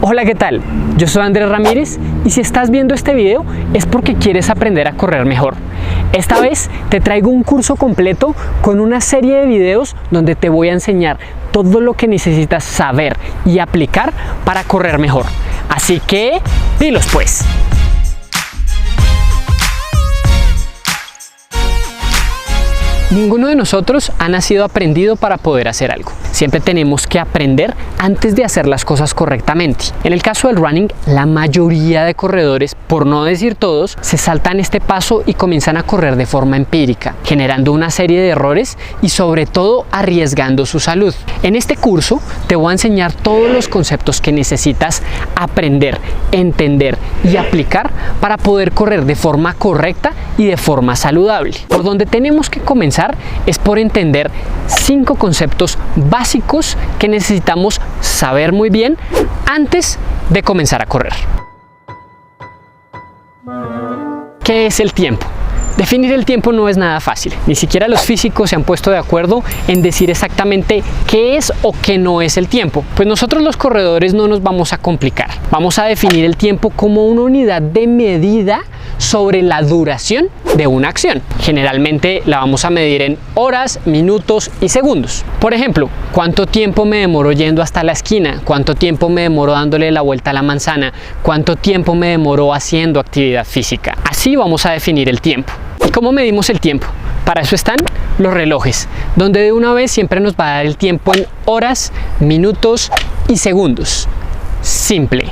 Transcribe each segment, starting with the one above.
Hola, ¿qué tal? Yo soy Andrés Ramírez y si estás viendo este video es porque quieres aprender a correr mejor. Esta vez te traigo un curso completo con una serie de videos donde te voy a enseñar todo lo que necesitas saber y aplicar para correr mejor. Así que, pilos pues. Ninguno de nosotros ha nacido aprendido para poder hacer algo. Siempre tenemos que aprender antes de hacer las cosas correctamente. En el caso del running, la mayoría de corredores, por no decir todos, se saltan este paso y comienzan a correr de forma empírica, generando una serie de errores y sobre todo arriesgando su salud. En este curso te voy a enseñar todos los conceptos que necesitas aprender, entender y aplicar para poder correr de forma correcta y de forma saludable. Por donde tenemos que comenzar es por entender 5 conceptos básicos que necesitamos saber muy bien antes de comenzar a correr. ¿Qué es el tiempo? Definir el tiempo no es nada fácil, ni siquiera los físicos se han puesto de acuerdo en decir exactamente qué es o qué no es el tiempo. Pues nosotros los corredores no nos vamos a complicar, vamos a definir el tiempo como una unidad de medida sobre la duración de una acción. Generalmente la vamos a medir en horas, minutos y segundos. Por ejemplo, ¿cuánto tiempo me demoro yendo hasta la esquina? ¿Cuánto tiempo me demoro dándole la vuelta a la manzana? ¿Cuánto tiempo me demoro haciendo actividad física? Así vamos a definir el tiempo. ¿Y cómo medimos el tiempo? Para eso están los relojes, donde de una vez siempre nos va a dar el tiempo en horas, minutos y segundos. Simple.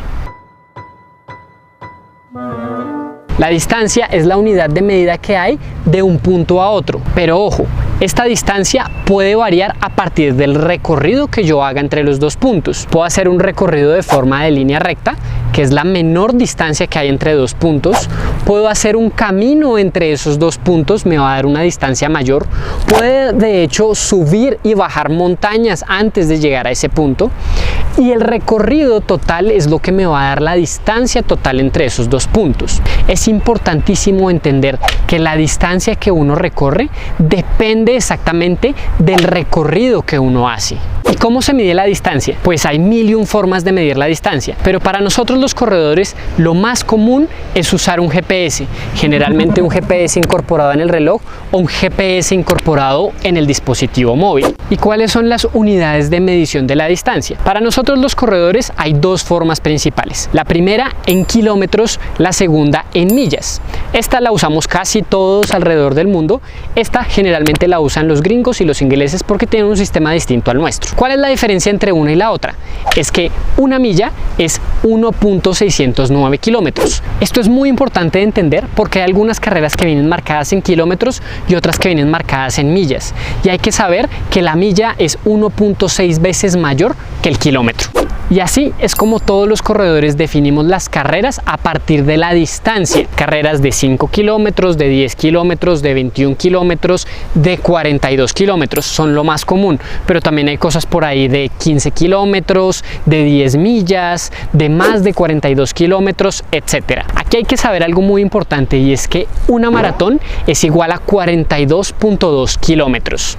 La distancia es la unidad de medida que hay de un punto a otro, pero ojo, esta distancia puede variar a partir del recorrido que yo haga entre los dos puntos. Puedo hacer un recorrido de forma de línea recta, que es la menor distancia que hay entre dos puntos. Puedo hacer un camino entre esos dos puntos, me va a dar una distancia mayor. Puede de hecho subir y bajar montañas antes de llegar a ese punto. Y el recorrido total es lo que me va a dar la distancia total entre esos dos puntos. Es importantísimo entender que la distancia que uno recorre depende exactamente del recorrido que uno hace. ¿Y cómo se mide la distancia? Pues hay 1001 formas de medir la distancia, pero para nosotros los corredores lo más común es usar un GPS, generalmente un GPS incorporado en el reloj o un GPS incorporado en el dispositivo móvil. ¿Y cuáles son las unidades de medición de la distancia? Para nosotros los corredores hay dos formas principales. La primera en kilómetros, la segunda en millas. Esta la usamos casi todos alrededor del mundo. Esta generalmente la usan los gringos y los ingleses porque tienen un sistema distinto al nuestro. ¿Cuál es la diferencia entre una y la otra? Es que una milla es 1.609 kilómetros. Esto es muy importante de entender porque hay algunas carreras que vienen marcadas en kilómetros y otras que vienen marcadas en millas. Y hay que saber que la milla es 1.6 veces mayor que el kilómetro. Y así es como todos los corredores definimos las carreras a partir de la distancia. Carreras de 5 kilómetros, de 10 kilómetros, de 21 kilómetros, de 42 kilómetros son lo más común, pero también hay cosas por ahí de 15 kilómetros, de 10 millas, de más de 42 kilómetros, etc. Aquí hay que saber algo muy importante y es que una maratón es igual a 42.2 kilómetros.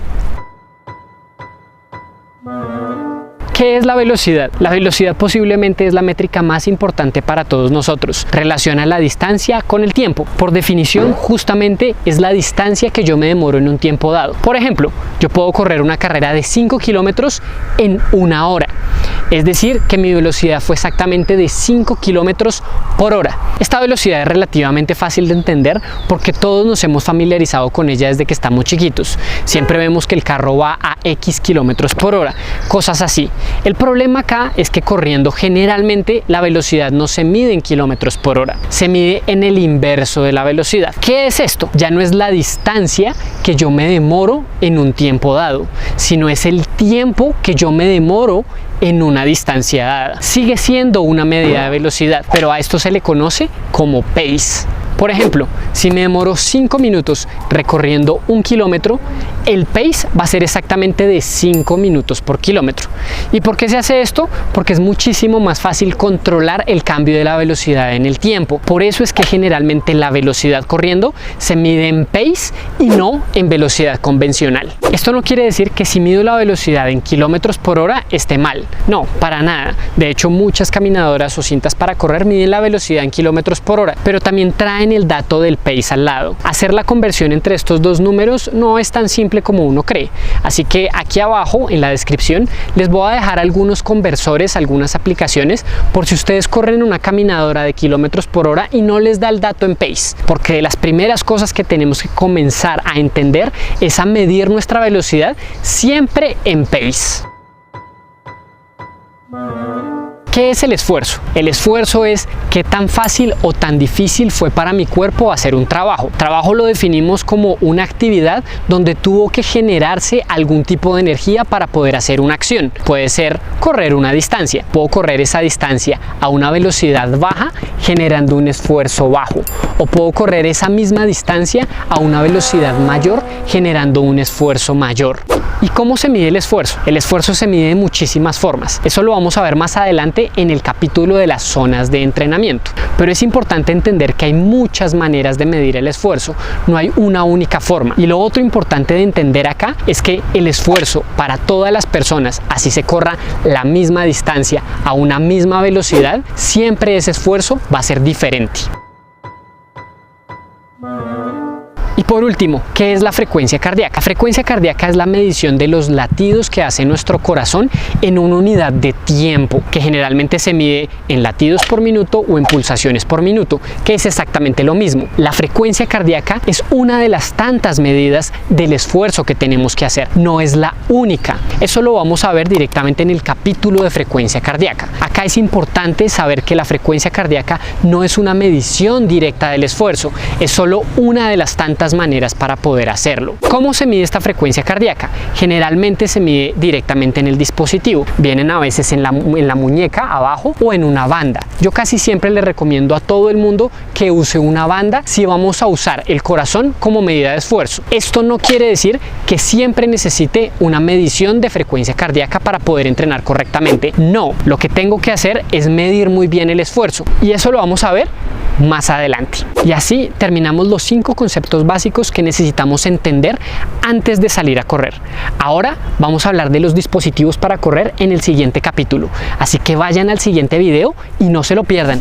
¿Qué es la velocidad? La velocidad posiblemente es la métrica más importante para todos nosotros. Relaciona la distancia con el tiempo. Por definición, justamente es la distancia que yo me demoro en un tiempo dado. Por ejemplo, yo puedo correr una carrera de 5 kilómetros en 1 hora. Es decir, que mi velocidad fue exactamente de 5 kilómetros por hora. Esta velocidad es relativamente fácil de entender porque todos nos hemos familiarizado con ella desde que estamos chiquitos. Siempre vemos que el carro va a X kilómetros por hora, cosas así. El problema acá es que corriendo generalmente la velocidad no se mide en kilómetros por hora, se mide en el inverso de la velocidad. ¿Qué es esto? Ya no es la distancia que yo me demoro en un tiempo dado, sino es el tiempo que yo me demoro en una distancia dada. Sigue siendo una medida de velocidad, pero a esto se le conoce como pace. Por ejemplo, si me demoro 5 minutos recorriendo 1 kilómetro, el pace va a ser exactamente de 5 minutos por kilómetro. ¿Y por qué se hace esto? Porque es muchísimo más fácil controlar el cambio de la velocidad en el tiempo. Por eso es que generalmente la velocidad corriendo se mide en pace y no en velocidad convencional. Esto no quiere decir que si mido la velocidad en kilómetros por hora esté mal. No, para nada. De hecho, muchas caminadoras o cintas para correr miden la velocidad en kilómetros por hora, pero también traen el dato del pace al lado. Hacer la conversión entre estos dos números no es tan simple como uno cree. Así que aquí abajo en la descripción les voy a dejar algunos conversores, algunas aplicaciones, por si ustedes corren una caminadora de kilómetros por hora y no les da el dato en pace. Porque de las primeras cosas que tenemos que comenzar a entender es a medir nuestra velocidad siempre en pace. ¿Qué es el esfuerzo? El esfuerzo es qué tan fácil o tan difícil fue para mi cuerpo hacer un trabajo. Trabajo lo definimos como una actividad donde tuvo que generarse algún tipo de energía para poder hacer una acción. Puede ser correr una distancia. Puedo correr esa distancia a una velocidad baja generando un esfuerzo bajo. O puedo correr esa misma distancia a una velocidad mayor generando un esfuerzo mayor. ¿Y cómo se mide el esfuerzo? El esfuerzo se mide de muchísimas formas. Eso lo vamos a ver más adelante en el capítulo de las zonas de entrenamiento. Pero es importante entender que hay muchas maneras de medir el esfuerzo. No hay una única forma. Y lo otro importante de entender acá es que el esfuerzo para todas las personas, así se corra la misma distancia a una misma velocidad, siempre ese esfuerzo va a ser diferente. Y por último, ¿qué es la frecuencia cardíaca? La frecuencia cardíaca es la medición de los latidos que hace nuestro corazón en una unidad de tiempo, que generalmente se mide en latidos por minuto o en pulsaciones por minuto, que es exactamente lo mismo. La frecuencia cardíaca es una de las tantas medidas del esfuerzo que tenemos que hacer, no es la única. Eso lo vamos a ver directamente en el capítulo de frecuencia cardíaca. Acá es importante saber que la frecuencia cardíaca no es una medición directa del esfuerzo, es solo una de las tantas maneras para poder hacerlo. ¿Cómo se mide esta frecuencia cardíaca? Generalmente se mide directamente en el dispositivo. Vienen a veces en la muñeca abajo o en una banda. Yo casi siempre le recomiendo a todo el mundo que use una banda si vamos a usar el corazón como medida de esfuerzo. Esto no quiere decir que siempre necesite una medición de frecuencia cardíaca para poder entrenar correctamente. No, lo que tengo que hacer es medir muy bien el esfuerzo y eso lo vamos a ver más adelante. Y así terminamos los 5 conceptos básicos que necesitamos entender antes de salir a correr. Ahora vamos a hablar de los dispositivos para correr en el siguiente capítulo. Así que vayan al siguiente video y no se lo pierdan.